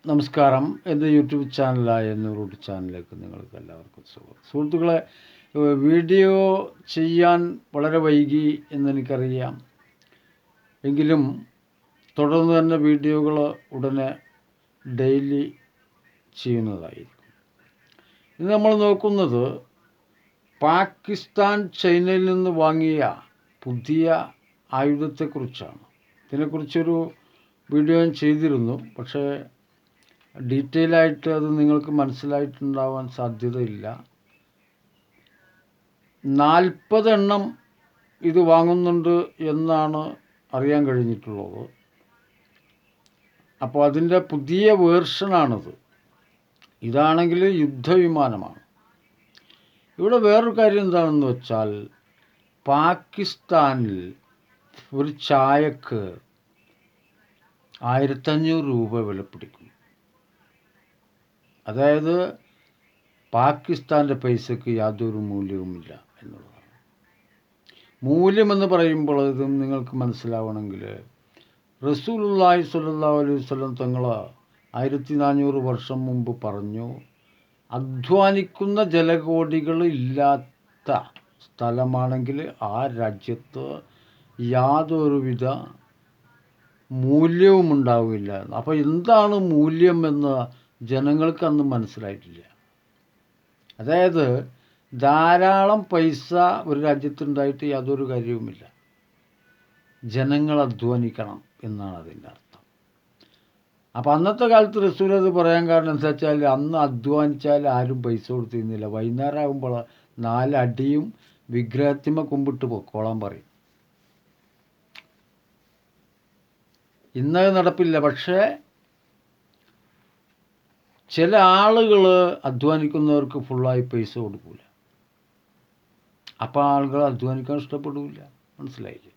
നമസ്കാരം. എൻ്റെ YouTube ചാനലായ root ചാനലിലേക്ക് നിങ്ങൾക്ക് എല്ലാവർക്കും സ്വാഗതം. സുഹൃത്തുക്കളെ, വീഡിയോ ചെയ്യാൻ വളരെ വൈകി എന്നെനിക്കറിയാം. എങ്കിലും തുടർന്ന് തന്നെ വീഡിയോകൾ ഉടനെ ഡെയിലി ചെയ്യുന്നതായിരിക്കും. ഇന്ന് നമ്മൾ നോക്കുന്നത് പാകിസ്ഥാൻ ചൈനയിൽ നിന്ന് വാങ്ങിയ പുതിയ ആയുധത്തെക്കുറിച്ചാണ്. ഇതിനെക്കുറിച്ചൊരു വീഡിയോ ഞാൻ ചെയ്തിരുന്നു, പക്ഷേ ഡീറ്റെയിലായിട്ട് അത് നിങ്ങൾക്ക് മനസ്സിലായിട്ടുണ്ടാവാൻ സാധ്യതയില്ല. 40 എണ്ണം ഇത് വാങ്ങുന്നുണ്ട് എന്നാണ് അറിയാൻ കഴിഞ്ഞിട്ടുള്ളത്. അപ്പോൾ അതിൻ്റെ പുതിയ വേർഷനാണിത്. ഇതാണെങ്കിൽ യുദ്ധവിമാനമാണ്. ഇവിടെ വേറൊരു കാര്യം എന്താണെന്ന് വെച്ചാൽ, പാകിസ്ഥാനിൽ ഒരു ചായക്ക് 1500 രൂപ വില പിടിക്കും. അതായത് പാകിസ്ഥാൻ്റെ പൈസക്ക് യാതൊരു മൂല്യവുമില്ല എന്നുള്ളതാണ്. മൂല്യമെന്ന് പറയുമ്പോൾ ഇത് നിങ്ങൾക്ക് മനസ്സിലാവണമെങ്കിൽ, റസൂലുള്ളാഹി സ്വല്ലല്ലാഹു അലൈഹി വസല്ലം തങ്ങൾ 1400 വർഷം മുമ്പ് പറഞ്ഞു, അധ്വാനിക്കുന്ന ജലകോടികൾ ഇല്ലാത്ത സ്ഥലമാണെങ്കിൽ ആ രാജ്യത്ത് യാതൊരുവിധ മൂല്യവും ഉണ്ടാവില്ല. അപ്പോൾ എന്താണ് മൂല്യം എന്ന് ജനങ്ങൾക്ക് അന്ന് മനസ്സിലായിട്ടില്ല. അതായത് ധാരാളം പൈസ ഒരു രാജ്യത്തുണ്ടായിട്ട് യാതൊരു കാര്യവുമില്ല. ജനങ്ങൾ അധ്വാനിക്കണം എന്നാണ് അതിൻ്റെ അർത്ഥം. അപ്പോൾ അന്നത്തെ കാലത്ത് റസൂൽ അത് പറയാൻ കാരണം എന്താ വെച്ചാൽ, അന്ന് അധ്വാനിച്ചാൽ ആരും പൈസ കൊടുത്തിരുന്നില്ല. വൈകുന്നേരം ആകുമ്പോൾ 4 അടിയും വിഗ്രഹത്തിമ കുമ്പിട്ട് പൊക്കോളാൻ പറയും. ഇന്നത് നടപ്പില്ല. പക്ഷേ ചില ആളുകൾ അധ്വാനിക്കുന്നവർക്ക് ഫുള്ളായി പൈസ കൊടുക്കില്ല. അപ്പോൾ ആളുകൾ അധ്വാനിക്കാൻ ഇഷ്ടപ്പെടില്ല. മനസ്സിലായില്ലേ?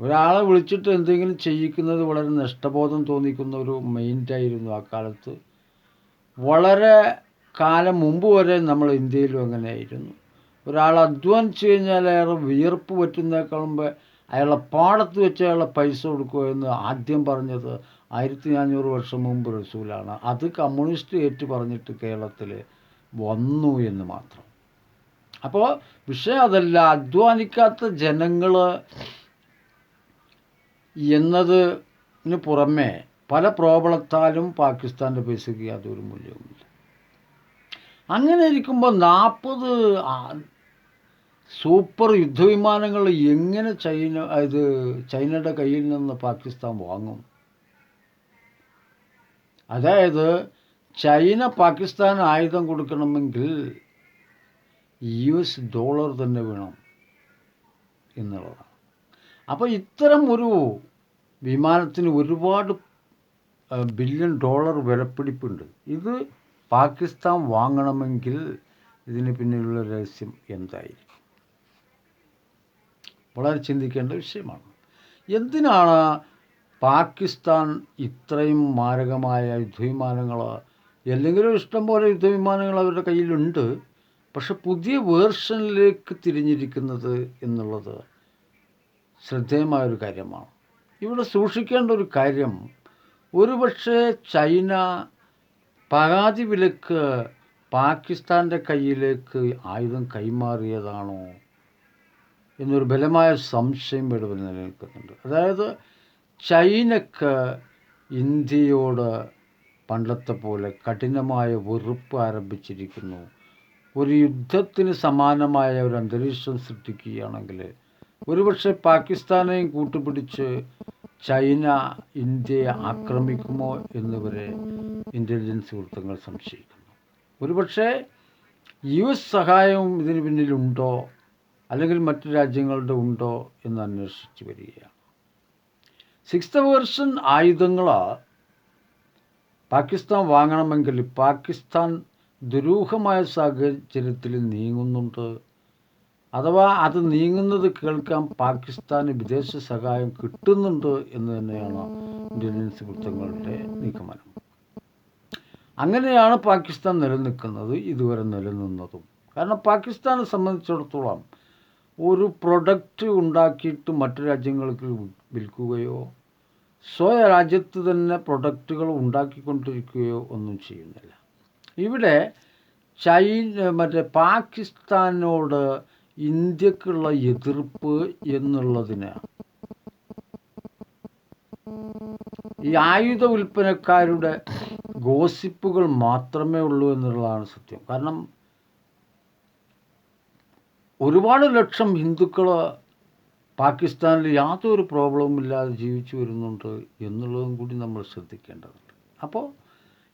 ഒരാളെ വിളിച്ചിട്ട് എന്തെങ്കിലും ചെയ്യിക്കുന്നത് വളരെ നഷ്ടബോധം തോന്നിക്കുന്ന ഒരു മൈൻഡായിരുന്നു ആ കാലത്ത്. വളരെ കാലം മുമ്പ് വരെ നമ്മൾ ഇന്ത്യയിലും അങ്ങനെയായിരുന്നു. ഒരാൾ അധ്വാനിച്ച് കഴിഞ്ഞാൽ അയാൾ വിയർപ്പ് പറ്റുന്നേക്കാളും അയാളെ പാടത്ത് വെച്ച് അയാളെ പൈസ കൊടുക്കുക എന്ന് ആദ്യം പറഞ്ഞത് 1400 വർഷം മുമ്പ് റസൂലാണ്. അത് കമ്മ്യൂണിസ്റ്റ് ഏറ്റു പറഞ്ഞിട്ട് കേരളത്തിൽ വന്നു എന്ന് മാത്രം. അപ്പോൾ വിഷയം അതല്ല. അധ്വാനിക്കാത്ത ജനങ്ങൾ എന്നതിന് പുറമെ പല പ്രോബളത്താലും പാകിസ്ഥാൻ്റെ പൈസയ്ക്ക് യാതൊരു മൂല്യവുമില്ല. അങ്ങനെ ഇരിക്കുമ്പോൾ 40 സൂപ്പർ യുദ്ധവിമാനങ്ങൾ എങ്ങനെ ചൈനയുടെ കയ്യിൽ നിന്ന് പാകിസ്ഥാൻ വാങ്ങും? അതായത് ചൈന പാകിസ്ഥാൻ ആയുധം കൊടുക്കണമെങ്കിൽ $US തന്നെ വേണം എന്നുള്ളതാണ്. അപ്പോൾ ഇത്തരം ഒരു വിമാനത്തിന് ഒരുപാട് $ബില്യൺ വിലപിടിപ്പുണ്ട്. ഇത് പാകിസ്ഥാൻ വാങ്ങണമെങ്കിൽ ഇതിന് പിന്നിലുള്ള രഹസ്യം എന്തായിരിക്കും? വളരെ ചിന്തിക്കേണ്ട വിഷയമാണ്. എന്തിനാണ് പാകിസ്ഥാൻ ഇത്രയും മാരകമായ യുദ്ധവിമാനങ്ങൾ, അല്ലെങ്കിലും ഇഷ്ടംപോലെ യുദ്ധവിമാനങ്ങൾ അവരുടെ കയ്യിലുണ്ട്, പക്ഷെ പുതിയ വേർഷനിലേക്ക് തിരിഞ്ഞിരിക്കുന്നത് എന്നുള്ളത് ശ്രദ്ധേയമായൊരു കാര്യമാണ്. ഇവിടെ സൂക്ഷിക്കേണ്ട ഒരു കാര്യം, ഒരുപക്ഷെ ചൈന പകുതി വിലക്ക് പാകിസ്ഥാൻ്റെ കയ്യിലേക്ക് ആയുധം കൈമാറിയതാണോ എന്നൊരു ബലമായ സംശയം ഇവിടെ നിലനിൽക്കുന്നുണ്ട്. അതായത് ചൈനക്ക് ഇന്ത്യയോട് പണ്ടത്തെ പോലെ കഠിനമായ വെറുപ്പ് ആരംഭിച്ചിരിക്കുന്നു. ഒരു യുദ്ധത്തിന് സമാനമായ ഒരു അന്തരീക്ഷം സൃഷ്ടിക്കുകയാണെങ്കിൽ ഒരുപക്ഷെ പാകിസ്ഥാനെയും കൂട്ടുപിടിച്ച് ചൈന ഇന്ത്യയെ ആക്രമിക്കുമോ എന്നിവരെ ഇൻ്റലിജൻസ് വൃത്തങ്ങൾ സംശയിക്കുന്നു. ഒരുപക്ഷെ US സഹായവും ഇതിന് പിന്നിലുണ്ടോ, അല്ലെങ്കിൽ മറ്റു രാജ്യങ്ങളുടെ ഉണ്ടോ എന്ന് അന്വേഷിച്ച് വരികയാണ്. 6th വേർഷൻ ആയുധങ്ങൾ പാകിസ്ഥാൻ വാങ്ങണമെങ്കിൽ പാകിസ്ഥാൻ ദുരൂഹമായ സാഹചര്യത്തിൽ നീങ്ങുന്നുണ്ട്. അഥവാ അത് നീങ്ങുന്നത് കേൾക്കാൻ പാകിസ്ഥാന് വിദേശ സഹായം കിട്ടുന്നുണ്ട് എന്ന് തന്നെയാണ് ഇൻ്റലിജൻസ് വൃത്തങ്ങളുടെ നിഗമനം. അങ്ങനെയാണ് പാകിസ്ഥാൻ നിലനിൽക്കുന്നത്, ഇതുവരെ നിലനിന്നതും. കാരണം പാകിസ്ഥാനെ സംബന്ധിച്ചിടത്തോളം ഒരു പ്രൊഡക്റ്റ് ഉണ്ടാക്കിയിട്ട് മറ്റു രാജ്യങ്ങൾക്ക് വിൽക്കുകയോ സ്വരാജ്യത്ത് തന്നെ പ്രൊഡക്റ്റുകൾ ഉണ്ടാക്കിക്കൊണ്ടിരിക്കുകയോ ഒന്നും ചെയ്യുന്നില്ല. ഇവിടെ പാകിസ്ഥാനോട് ഇന്ത്യക്കുള്ള എതിർപ്പ് എന്നുള്ളതിന് ഈ ആയുധ വിൽപ്പനക്കാരുടെ ഗോസിപ്പുകൾ മാത്രമേ ഉള്ളൂ എന്നുള്ളതാണ് സത്യം. കാരണം ഒരുപാട് ലക്ഷം ഹിന്ദുക്കൾ പാകിസ്ഥാനിൽ യാതൊരു പ്രോബ്ലവും ഇല്ലാതെ ജീവിച്ചു വരുന്നുണ്ട് എന്നുള്ളതും കൂടി നമ്മൾ ശ്രദ്ധിക്കേണ്ടതുണ്ട്. അപ്പോൾ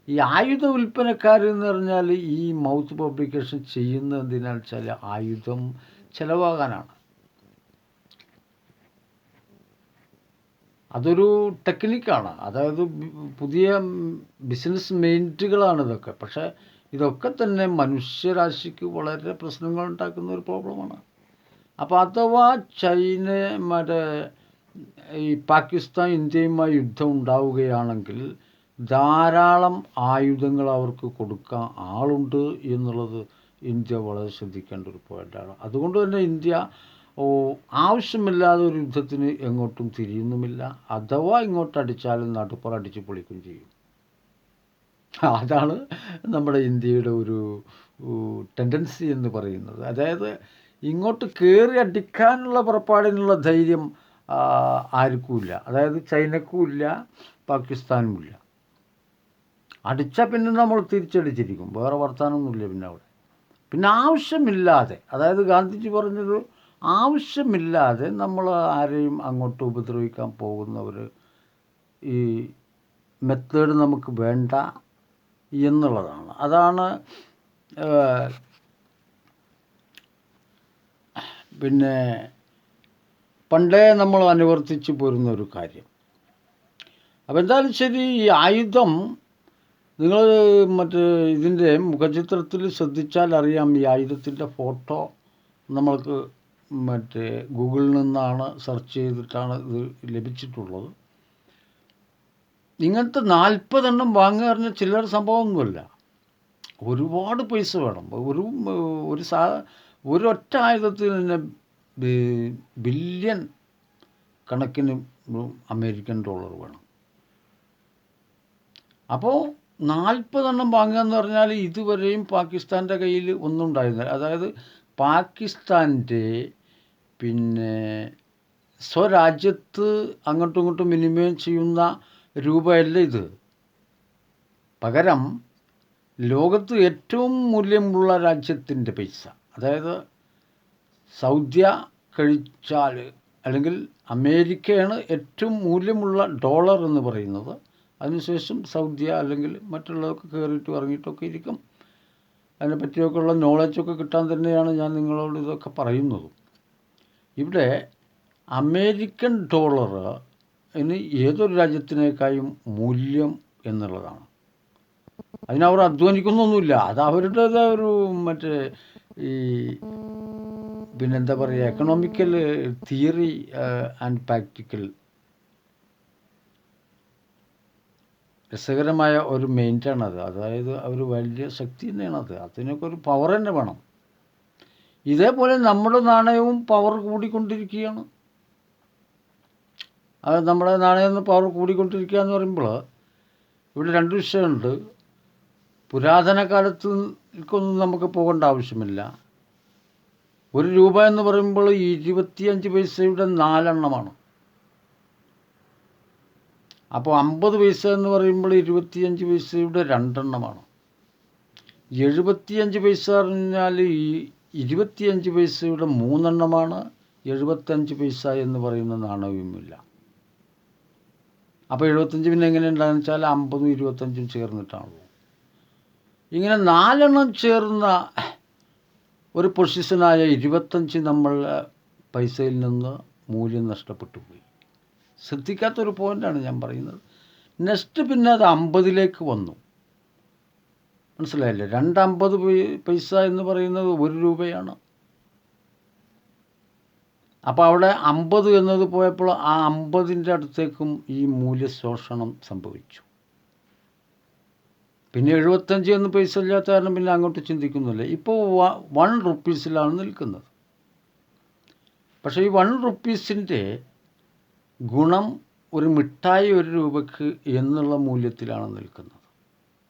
ഈ ആയുധ വിൽപ്പനക്കാരെന്ന് പറഞ്ഞാൽ ഈ മൗത്ത് പബ്ലിക്കേഷൻ ചെയ്യുന്നത് എന്തിനാണെന്ന് വെച്ചാൽ ആയുധം ചിലവാകാനാണ്. അതൊരു ടെക്നിക്കാണ്, അതായത് പുതിയ ബിസിനസ് മൈൻഡുകളാണ് ഇതൊക്കെ. പക്ഷേ ഇതൊക്കെ തന്നെ മനുഷ്യരാശിക്ക് വളരെ പ്രശ്നങ്ങൾ ഉണ്ടാക്കുന്ന ഒരു പ്രോബ്ലമാണ്. അപ്പോൾ അഥവാ ഈ പാകിസ്ഥാൻ ഇന്ത്യയുമായി യുദ്ധം ഉണ്ടാവുകയാണെങ്കിൽ ധാരാളം ആയുധങ്ങൾ അവർക്ക് കൊടുക്കാൻ ആളുണ്ട് എന്നുള്ളത് ഇന്ത്യ വളരെ ശ്രദ്ധിക്കേണ്ട ഒരു പോയിൻ്റാണ്. അതുകൊണ്ട് തന്നെ ഇന്ത്യ ആവശ്യമില്ലാതെ ഒരു യുദ്ധത്തിന് എങ്ങോട്ടും തിരിയുന്നുമില്ല. അഥവാ ഇങ്ങോട്ട് അടിച്ചാലും നടുപ്പുറടിച്ച് പൊളിക്കുകയും ചെയ്യും. അതാണ് നമ്മുടെ ഇന്ത്യയുടെ ഒരു ടെൻഡൻസി എന്ന് പറയുന്നത്. അതായത് ഇങ്ങോട്ട് കയറി അടിക്കാനുള്ള പുറപ്പാടിനുള്ള ധൈര്യം ആർക്കുമില്ല. അതായത് ചൈനക്കുമില്ല, പാകിസ്ഥാനുമില്ല. അടിച്ചാൽ പിന്നെ നമ്മൾ തിരിച്ചടിച്ചിരിക്കും, വേറെ വർത്താനമൊന്നുമില്ല. പിന്നെ ആവശ്യമില്ലാതെ, അതായത് ഗാന്ധിജി പറഞ്ഞത് ആവശ്യമില്ലാതെ നമ്മൾ ആരെയും അങ്ങോട്ട് ഉപദ്രവിക്കാൻ പോകുന്നവർ ഈ മെത്തേഡ് നമുക്ക് വേണ്ട എന്നുള്ളതാണ്. അതാണ് പിന്നെ പണ്ടേ നമ്മൾ അനുവർത്തിച്ച് പോരുന്ന ഒരു കാര്യം. അപ്പോൾ എന്തായാലും ശരി, ഈ ആയുധം നിങ്ങൾ ഇതിൻ്റെ മുഖചിത്രത്തിൽ ശ്രദ്ധിച്ചാൽ അറിയാം. ഈ ആയുധത്തിൻ്റെ ഫോട്ടോ നമ്മൾക്ക് ഗൂഗിളിൽ നിന്നാണ് സെർച്ച് ചെയ്തിട്ടാണ് ഇത് ലഭിച്ചിട്ടുള്ളത്. ഇങ്ങനത്തെ 40 എണ്ണം വാങ്ങുക പറഞ്ഞാൽ ചില്ലറ സംഭവമൊന്നുമല്ല. ഒരുപാട് പൈസ വേണം. ഒരൊറ്റ ആയുധത്തിൽ തന്നെ ബില്യൺ കണക്കിന് അമേരിക്കൻ ഡോളർ വേണം. അപ്പോൾ 40 എണ്ണം വാങ്ങുക എന്ന് പറഞ്ഞാൽ ഇതുവരെയും പാകിസ്ഥാൻ്റെ കയ്യിൽ ഒന്നും ഉണ്ടായിരുന്നില്ല. അതായത് പാകിസ്ഥാൻ്റെ സ്വരാജ്യത്ത് അങ്ങോട്ടും ഇങ്ങോട്ടും വിനിമയം ചെയ്യുന്ന രൂപയല്ല ഇത്. പകരം ലോകത്ത് ഏറ്റവും മൂല്യമുള്ള രാജ്യത്തിൻ്റെ പൈസ, അതായത് സൗദി കഴിച്ചാൽ അല്ലെങ്കിൽ അമേരിക്കയാണ് ഏറ്റവും മൂല്യമുള്ള ഡോളർ എന്ന് പറയുന്നത്. അതിനുശേഷം സൗദി അല്ലെങ്കിൽ മറ്റുള്ളതൊക്കെ കയറിയിട്ട് ഇറങ്ങിയിട്ടൊക്കെ ഇരിക്കും. അതിനെപ്പറ്റിയൊക്കെയുള്ള നോളജൊക്കെ കിട്ടാൻ തന്നെയാണ് ഞാൻ നിങ്ങളോട് ഇതൊക്കെ പറയുന്നത്. ഇവിടെ അമേരിക്കൻ ഡോളർ ഇനി ഏതൊരു രാജ്യത്തിനേക്കാളും മൂല്യം എന്നുള്ളതാണ്. അതിനവർ അധ്വാനിക്കുന്നൊന്നുമില്ല. അത് അവരുടേതായ ഒരു ഈ എന്താ പറയുക, എക്കണോമിക്കൽ തിയറി ആൻഡ് പ്രാക്ടിക്കൽ രസകരമായ ഒരു മൈൻഡാണത്. അതായത് അവർ വലിയ ശക്തി തന്നെയാണത്. അതിനൊക്കെ ഒരു പവർ തന്നെ വേണം. ഇതേപോലെ നമ്മുടെ നാണയവും പവർ കൂടിക്കൊണ്ടിരിക്കുകയാണ്. അത് നമ്മുടെ നാണയം പവർ കൂടിക്കൊണ്ടിരിക്കുക എന്ന് പറയുമ്പോൾ ഇവിടെ 2 വിഷയമുണ്ട്. പുരാതന കാലത്തേക്കൊന്നും നമുക്ക് പോകേണ്ട ആവശ്യമില്ല. 1 രൂപ എന്ന് പറയുമ്പോൾ 25 പൈസയുടെ 4 എണ്ണമാണ്. അപ്പോൾ 50 പൈസ എന്ന് പറയുമ്പോൾ 25 പൈസയുടെ 2 എണ്ണമാണ്. 75 പൈസ പറഞ്ഞാൽ 25 പൈസയുടെ 3 എണ്ണമാണ്. 75 പൈസ എന്ന് പറയുന്ന നാണയവുമില്ല. അപ്പോൾ 75 പിന്നെ എങ്ങനെ ഉണ്ടാകുന്ന വെച്ചാൽ 50ഉം 25ഉം ചേർന്നിട്ടാണല്ലോ. ഇങ്ങനെ 4 എണ്ണം ചേർന്ന ഒരു പൊസിഷനായ 25 നമ്മൾ പൈസയിൽ നിന്ന് മൂല്യം നഷ്ടപ്പെട്ടു പോയി. ശ്രദ്ധിക്കാത്തൊരു പോയിൻ്റാണ് ഞാൻ പറയുന്നത്. നെക്സ്റ്റ് പിന്നെ അത് 50ലേക്ക് വന്നു. മനസ്സിലായില്ലേ? 250 പൈസ എന്ന് പറയുന്നത് 1 രൂപയാണ്. അപ്പോൾ അവിടെ 50 എന്നത് പോയപ്പോൾ ആ 50ൻ്റെ അടുത്തേക്കും ഈ മൂല്യശോഷണം സംഭവിച്ചു. പിന്നെ 75 എന്ന് പൈസ ഇല്ലാത്ത കാരണം പിന്നെ അങ്ങോട്ട് ചിന്തിക്കുന്നില്ല. ഇപ്പോൾ 1 റുപ്പീസിലാണ് നിൽക്കുന്നത്. പക്ഷേ ഈ 1 റുപ്പീസിൻ്റെ ഗുണം ഒരു മിഠായി 1 രൂപയ്ക്ക് എന്നുള്ള മൂല്യത്തിലാണ് നിൽക്കുന്നത്.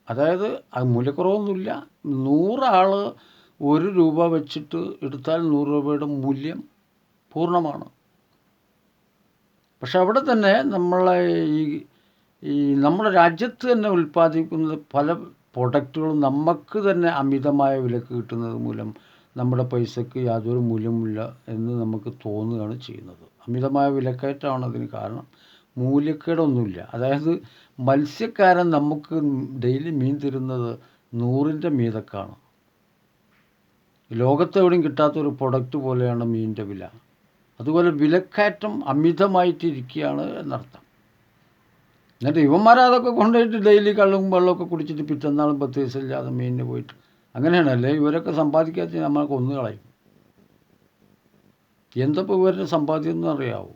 അതായത് അത് മൂല്യക്കുറവൊന്നുമില്ല. 100 ആൾ 1 രൂപ വെച്ചിട്ട് എടുത്താൽ 100 രൂപയുടെ മൂല്യം പൂർണ്ണമാണ്. പക്ഷെ അവിടെ തന്നെ നമ്മളെ ഈ നമ്മുടെ രാജ്യത്ത് തന്നെ ഉൽപ്പാദിപ്പിക്കുന്ന പല പ്രൊഡക്റ്റുകളും നമുക്ക് തന്നെ അമിതമായ വിലക്ക് കിട്ടുന്നത് മൂലം നമ്മുടെ പൈസയ്ക്ക് യാതൊരു മൂല്യമില്ല എന്ന് നമുക്ക് തോന്നുകയാണ് ചെയ്യുന്നത്. അമിതമായ വിലക്കയറ്റമാണ് അതിന് കാരണം. മൂല്യക്കേടൊന്നുമില്ല. അതായത് മത്സ്യക്കാരൻ നമുക്ക് ഡെയിലി മീൻ തരുന്നത് 100ൻ്റെ മീതക്കാണ്. ലോകത്തെവിടെയും കിട്ടാത്തൊരു പ്രൊഡക്റ്റ് പോലെയാണ് മീനിൻ്റെ വില. അതുപോലെ വിലക്കയറ്റം അമിതമായിട്ടിരിക്കുകയാണ് എന്നർത്ഥം. എന്നിട്ട് ഇവന്മാരതൊക്കെ കൊണ്ടുപോയിട്ട് ഡെയിലി കള്ളും വെള്ളമൊക്കെ കുടിച്ചിട്ട് പിറ്റന്നാളും 10 പൈസയില്ലാതെ മീനിന് പോയിട്ട് അങ്ങനെയാണല്ലേ ഇവരൊക്കെ സമ്പാദിക്കാത്ത നമ്മൾ കൊന്നുകളയും. എന്തപ്പോൾ ഇവരുടെ സമ്പാദ്യം എന്ന് അറിയാവൂ?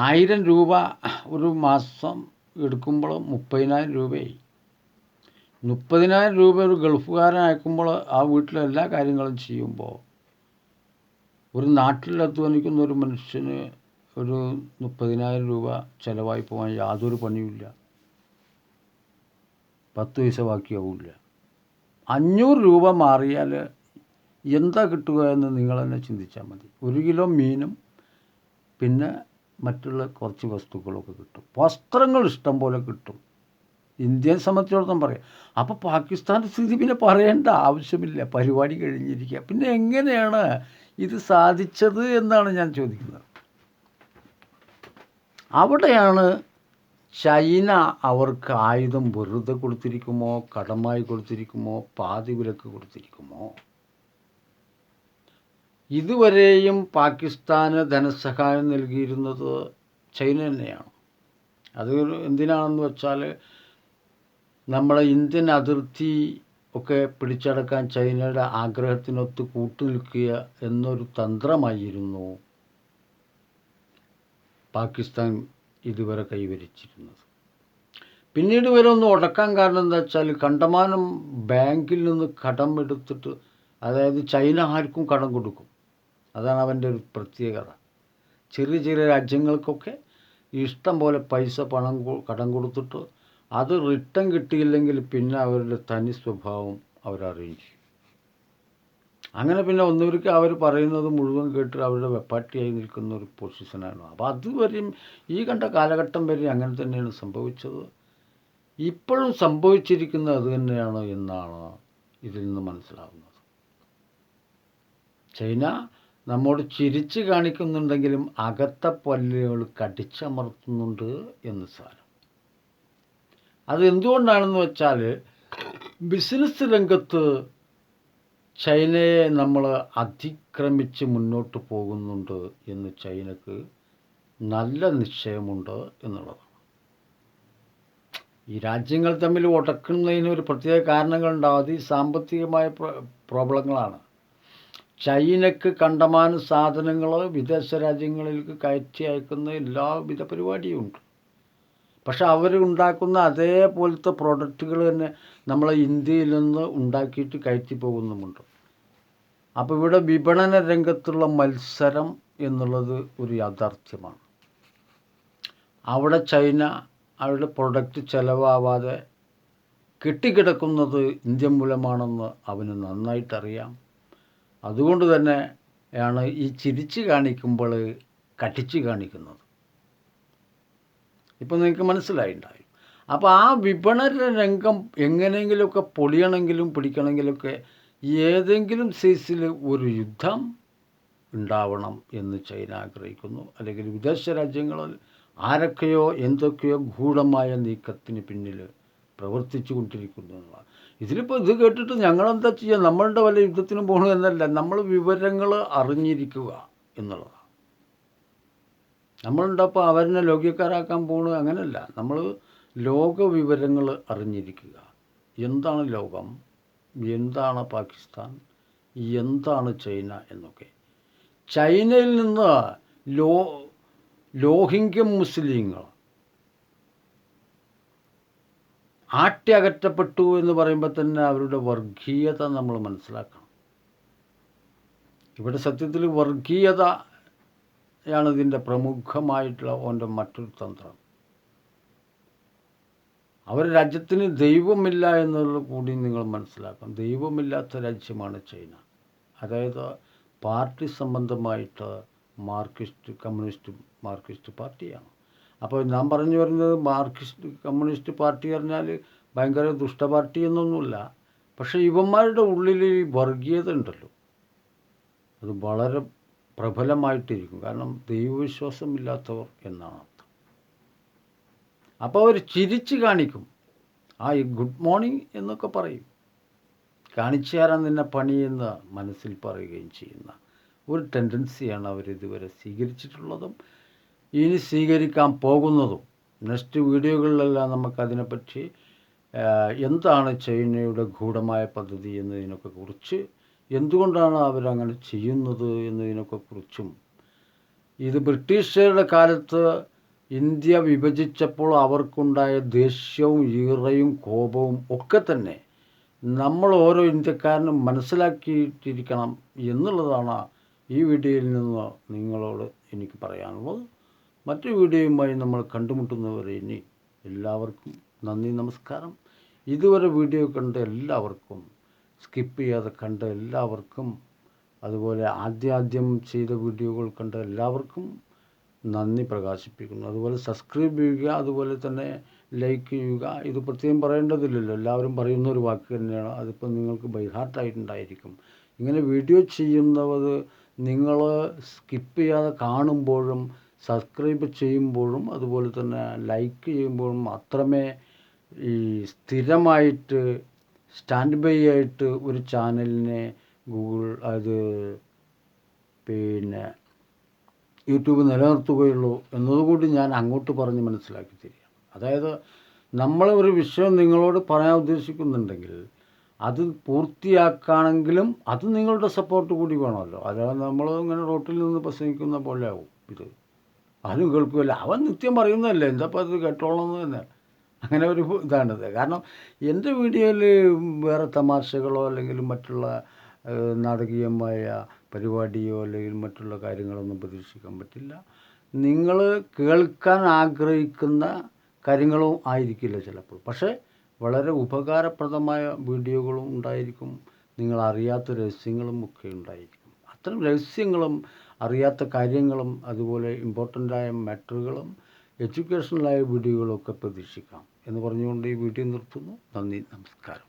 1000 രൂപ ഒരു മാസം എടുക്കുമ്പോൾ 30,000 രൂപയായി. 30,000 രൂപ ഒരു ഗൾഫുകാരൻ അയക്കുമ്പോൾ ആ വീട്ടിലെ എല്ലാ കാര്യങ്ങളും ചെയ്യുമ്പോൾ ഒരു നാട്ടിൽ അധ്വാനിക്കുന്ന ഒരു മനുഷ്യന് ഒരു 30,000 രൂപ ചിലവായി പോകാൻ യാതൊരു പണിയുമില്ല. 10 പൈസ ബാക്കിയാവില്ല. 500 രൂപ മാറിയാൽ എന്താ കിട്ടുക എന്ന് നിങ്ങൾ തന്നെ ചിന്തിച്ചാൽ മതി. 1 കിലോ മീനും പിന്നെ മറ്റുള്ള കുറച്ച് വസ്തുക്കളൊക്കെ കിട്ടും. വസ്ത്രങ്ങൾ ഇഷ്ടം പോലെ കിട്ടും. ഇന്ത്യയെ സംബന്ധിച്ചിടത്തോളം പറയാം. അപ്പോൾ പാകിസ്ഥാൻ്റെ സ്ഥിതി പിന്നെ പറയേണ്ട ആവശ്യമില്ല. പരിപാടി കഴിഞ്ഞിരിക്കുക. പിന്നെ എങ്ങനെയാണ് ഇത് സാധിച്ചത് എന്നാണ് ഞാൻ ചോദിക്കുന്നത്. അവിടെയാണ് ചൈന അവർക്ക് ആയുധം വെറുതെ കൊടുത്തിരിക്കുമോ, കടമായി കൊടുത്തിരിക്കുമോ, പാതി വിലക്ക് കൊടുത്തിരിക്കുമോ? ഇതുവരെയും പാകിസ്ഥാന് ധനസഹായം നൽകിയിരുന്നത് ചൈന തന്നെയാണ്. അത് എന്തിനാണെന്ന് വെച്ചാൽ നമ്മളെ ഇന്ത്യൻ അതിർത്തി ഒക്കെ പിടിച്ചടക്കാൻ ചൈനയുടെ ആഗ്രഹത്തിനൊത്ത് കൂട്ടുനിൽക്കുക എന്നൊരു തന്ത്രമായിരുന്നു പാകിസ്ഥാൻ ഇതുവരെ കൈവരിച്ചിരുന്നത്. പിന്നീട് വരെ ഒന്ന് ഉടക്കാൻ കാരണം എന്താ വെച്ചാൽ കണ്ടമാനം ബാങ്കിൽ നിന്ന് കടം എടുത്തിട്ട്, അതായത് ചൈന ആർക്കും കടം കൊടുക്കും. അതാണ് അവൻ്റെ ഒരു പ്രത്യേകത. ചെറിയ ചെറിയ രാജ്യങ്ങൾക്കൊക്കെ ഇഷ്ടം പോലെ പൈസ കടം കൊടുത്തിട്ട് അത് റിട്ടേൺ കിട്ടിയില്ലെങ്കിൽ പിന്നെ അവരുടെ തനി സ്വഭാവം അവരറിയും ചെയ്യും. അങ്ങനെ പിന്നെ ഒന്നൊരിക്കൽ അവർ പറയുന്നത് മുഴുവൻ കേട്ട് അവരുടെ വെപ്പാട്ടിയായി നിൽക്കുന്ന ഒരു പൊസിഷനാണ്. അപ്പോൾ അതുവരെയും ഈ കണ്ട കാലഘട്ടം വരെ അങ്ങനെ തന്നെയാണ് സംഭവിച്ചത്. ഇപ്പോഴും സംഭവിച്ചിരിക്കുന്നത് അത് തന്നെയാണ് എന്നാണ് ഇതിൽ നിന്ന് മനസ്സിലാവുന്നത്. ചൈന നമ്മോട് ചിരിച്ച് കാണിക്കുന്നുണ്ടെങ്കിലും അകത്ത പല്ലുകൾ കടിച്ചമർത്തുന്നുണ്ട് എന്ന് സാരം. അത് എന്തുകൊണ്ടാണെന്ന് വെച്ചാൽ ബിസിനസ് രംഗത്ത് ചൈനയെ നമ്മൾ അതിക്രമിച്ച് മുന്നോട്ട് പോകുന്നുണ്ട് എന്ന് ചൈനക്ക് നല്ല നിശ്ചയമുണ്ട് എന്നുള്ളതാണ്. ഈ രാജ്യങ്ങൾ തമ്മിൽ ഉടക്കുന്നതിന് ഒരു പ്രത്യേക കാരണങ്ങളുണ്ടാവും. അത് ഈ സാമ്പത്തികമായ പ്രോബ്ലങ്ങളാണ്. ചൈനക്ക് കണ്ടമാനം സാധനങ്ങൾ വിദേശ രാജ്യങ്ങളിലേക്ക് കയറ്റി അയക്കുന്ന എല്ലാവിധ പരിപാടിയും ഉണ്ട്. പക്ഷെ അവരുണ്ടാക്കുന്ന അതേപോലത്തെ പ്രോഡക്റ്റുകൾ തന്നെ നമ്മളെ ഇന്ത്യയിൽ നിന്ന് ഉണ്ടാക്കിയിട്ട് കയറ്റി പോകുന്നുമുണ്ട്. അപ്പോൾ ഇവിടെ വിപണന രംഗത്തുള്ള മത്സരം എന്നുള്ളത് ഒരു യാഥാർത്ഥ്യമാണ്. അവിടെ ചൈന അവരുടെ പ്രൊഡക്റ്റ് ചിലവാവാതെ കെട്ടിക്കിടക്കുന്നത് ഇന്ത്യ മൂലമാണെന്ന് അവന് നന്നായിട്ടറിയാം. അതുകൊണ്ട് തന്നെയാണ് ഈ ചിരിച്ച് കാണിക്കുമ്പോൾ കടിച്ച് കാണിക്കുന്നത്. ഇപ്പോൾ നിങ്ങൾക്ക് മനസ്സിലായിട്ടുണ്ടായി. അപ്പോൾ ആ വിപണന രംഗം എങ്ങനെയെങ്കിലുമൊക്കെ പൊളിയണമെങ്കിലും പിടിക്കണമെങ്കിലൊക്കെ ഏതെങ്കിലും സൈസിൽ ഒരു യുദ്ധം ഉണ്ടാവണം എന്ന് ചൈന ആഗ്രഹിക്കുന്നു. അല്ലെങ്കിൽ വിദേശ രാജ്യങ്ങളിൽ ആരൊക്കെയോ എന്തൊക്കെയോ ഗൂഢമായ നീക്കത്തിന് പിന്നിൽ പ്രവർത്തിച്ചു കൊണ്ടിരിക്കുന്നു എന്നതാണ്. ഇതിലിപ്പോൾ ഇത് കേട്ടിട്ട് ഞങ്ങളെന്താ ചെയ്യുക, നമ്മളുടെ വല്ല യുദ്ധത്തിനും പോകണം എന്നല്ല, നമ്മൾ വിവരങ്ങൾ അറിഞ്ഞിരിക്കുക എന്നുള്ളതാണ്. നമ്മളുണ്ടപ്പോൾ അവരെ ലോകക്കാരാക്കാൻ പോകുന്നത് അങ്ങനെയല്ല. നമ്മൾ ലോക വിവരങ്ങൾ അറിഞ്ഞിരിക്കുക. എന്താണ് ലോകം, എന്താണ് പാകിസ്ഥാൻ, എന്താണ് ചൈന എന്നൊക്കെ. ചൈനയിൽ നിന്ന് റോഹിംഗ്യൻ മുസ്ലിങ്ങൾ ആട്ടി അകറ്റപ്പെട്ടു എന്ന് പറയുമ്പോൾ തന്നെ അവരുടെ വർഗീയത നമ്മൾ മനസ്സിലാക്കണം. ഇവിടെ സത്യത്തിൽ വർഗീയത ആണ് ഇതിൻ്റെ പ്രമുഖമായിട്ടുള്ള ഓൻ്റെ മറ്റൊരു തന്ത്രം. അവർ രാജ്യത്തിന് ദൈവമില്ല എന്നുള്ളത് കൂടി നിങ്ങൾ മനസ്സിലാക്കണം. ദൈവമില്ലാത്ത രാജ്യമാണ് ചൈന. അതായത് പാർട്ടി സംബന്ധമായിട്ട് മാർക്സിസ്റ്റ് പാർട്ടിയാണ്. അപ്പോൾ ഞാൻ പറഞ്ഞു വരുന്നത് കമ്മ്യൂണിസ്റ്റ് പാർട്ടി പറഞ്ഞാൽ ഭയങ്കര ദുഷ്ടപാർട്ടി എന്നൊന്നുമില്ല. പക്ഷേ ഇവന്മാരുടെ ഉള്ളിൽ ഈ വർഗീയത ഉണ്ടല്ലോ, അത് വളരെ പ്രബലമായിട്ടിരിക്കും. കാരണം ദൈവവിശ്വാസമില്ലാത്തവർ എന്നാണ് അർത്ഥം. അപ്പോൾ അവർ ചിരിച്ച് കാണിക്കും. ഗുഡ് മോർണിംഗ് എന്നൊക്കെ പറയും. കാണിച്ചു തരാൻ നിന്നെ പണിയെന്ന് മനസ്സിൽ പറയുകയും ചെയ്യുന്ന ഒരു ടെൻഡൻസിയാണ് അവരിതുവരെ സ്വീകരിച്ചിട്ടുള്ളതും ഇനി സ്വീകരിക്കാൻ പോകുന്നതും. നെക്സ്റ്റ് വീഡിയോകളിലെല്ലാം നമുക്കതിനെപ്പറ്റി എന്താണ് ചൈനയുടെ ഗൂഢമായ പദ്ധതി എന്നതിനൊക്കെ കുറിച്ച്, എന്തുകൊണ്ടാണ് അവരങ്ങനെ ചെയ്യുന്നത് എന്നതിനൊക്കെ കുറിച്ചും, ഇത് ബ്രിട്ടീഷുകാരുടെ കാലത്ത് ഇന്ത്യ വിഭജിച്ചപ്പോൾ അവർക്കുണ്ടായ ദേഷ്യവും ഈറയും കോപവും ഒക്കെ തന്നെ നമ്മൾ ഓരോ ഇന്ത്യക്കാരനും മനസ്സിലാക്കിയിട്ടിരിക്കണം എന്നുള്ളതാണ് ഈ വീഡിയോയിൽ നിന്ന് നിങ്ങളോട് എനിക്ക് പറയാനുള്ളത്. മറ്റു വീഡിയോയുമായി നമ്മൾ കണ്ടുമുട്ടുന്നവരെ ഇനി എല്ലാവർക്കും നന്ദി, നമസ്കാരം. ഇതുവരെ വീഡിയോ കണ്ട എല്ലാവർക്കും, സ്കിപ്പ് ചെയ്യാതെ കണ്ട എല്ലാവർക്കും, അതുപോലെ ആദ്യം ചെയ്ത വീഡിയോകൾ കണ്ട എല്ലാവർക്കും നന്ദി പ്രകാശിപ്പിക്കുന്നു. അതുപോലെ സബ്സ്ക്രൈബ് ചെയ്യുക, അതുപോലെ തന്നെ ലൈക്ക് ചെയ്യുക. ഇത് പ്രത്യേകം പറയേണ്ടതില്ലല്ലോ, എല്ലാവരും പറയുന്ന ഒരു വാക്ക് തന്നെയാണ്. അതിപ്പോൾ നിങ്ങൾക്ക് ബൈ ഹാർട്ടായിട്ടുണ്ടായിരിക്കും. ഇങ്ങനെ വീഡിയോ ചെയ്യുന്നത് നിങ്ങൾ സ്കിപ്പ് ചെയ്യാതെ കാണുമ്പോഴും സബ്സ്ക്രൈബ് ചെയ്യുമ്പോഴും അതുപോലെ തന്നെ ലൈക്ക് ചെയ്യുമ്പോഴും മാത്രമേ ഈ സ്ഥിരമായിട്ട് സ്റ്റാൻഡ് ബൈ ആയിട്ട് ഒരു ചാനലിനെ പിന്നെ യൂട്യൂബ് നിലനിർത്തുകയുള്ളൂ എന്നതുകൂടി ഞാൻ അങ്ങോട്ട് പറഞ്ഞ് മനസ്സിലാക്കി തരികയാണ്. അതായത് നമ്മൾ ഒരു വിഷയം നിങ്ങളോട് പറയാൻ ഉദ്ദേശിക്കുന്നുണ്ടെങ്കിൽ അത് പൂർത്തിയാക്കുകയാണെങ്കിലും അത് നിങ്ങളുടെ സപ്പോർട്ട് കൂടി വേണമല്ലോ. അല്ലാതെ നമ്മൾ ഇങ്ങനെ റോട്ടിൽ നിന്ന് പ്രസംഗിക്കുന്ന പോലെ ആവും. ഇത് ആരും കേൾക്കുകയില്ല, അവൻ നിത്യം പറയുന്നതല്ലേ, എന്താപ്പോൾ അത് കേട്ടോളണമെന്ന് തന്നെ. അങ്ങനെ ഒരു ഇതാണിത്. കാരണം എൻ്റെ വീഡിയോയിൽ വേറെ തമാശകളോ അല്ലെങ്കിൽ മറ്റുള്ള നാടകീയമായ പരിപാടിയോ അല്ലെങ്കിൽ മറ്റുള്ള കാര്യങ്ങളൊന്നും പ്രതീക്ഷിക്കാൻ പറ്റില്ല. നിങ്ങൾ കേൾക്കാൻ ആഗ്രഹിക്കുന്ന കാര്യങ്ങളും ആയിരിക്കില്ല ചിലപ്പോൾ, പക്ഷേ വളരെ ഉപകാരപ്രദമായ വീഡിയോകളും ഉണ്ടായിരിക്കും. നിങ്ങൾ അറിയാത്ത രഹസ്യങ്ങളും ഒക്കെ ഉണ്ടായിരിക്കും. അത്തരം രഹസ്യങ്ങളും അറിയാത്ത കാര്യങ്ങളും അതുപോലെ ഇമ്പോർട്ടൻ്റായ മാറ്ററുകളും എഡ്യൂക്കേഷണലായ വീഡിയോകളൊക്കെ പ്രതീക്ഷിക്കാം എന്ന് പറഞ്ഞുകൊണ്ട് ഈ വീഡിയോ നിർത്തുന്നു. നന്ദി, നമസ്കാരം.